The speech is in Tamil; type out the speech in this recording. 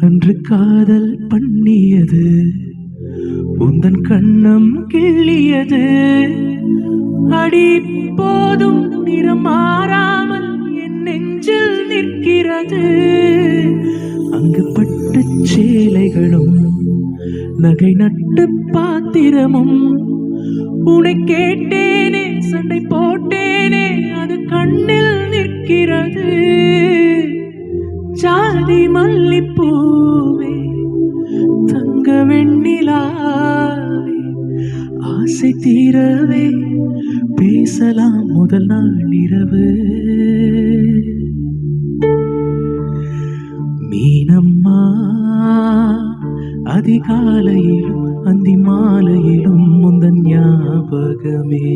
அன்று காதல் பண்ணியது உந்தன் கண்ணம் கிள்ளியது. அடி போதும் நிறம் மாறாமல் என் நெஞ்சில் நிற்கிறது. அங்கு பட்டு சேலைகளும் நகை நட்டு பாத்திரமும் உன்னை கேட்டேனே சண்டை போட்டேனே அது கண்ணில் நிற்கிறது. ஜாதி மல்லிப்பூவே தங்க வெண்ணிலாவே ஆசை தீரவே பேசலாம் முதல் நாள் இரவு. மீனம்மா அதிகாலையிலும் அந்தி மாலையிலும் முந்தன் ஞாபகமே.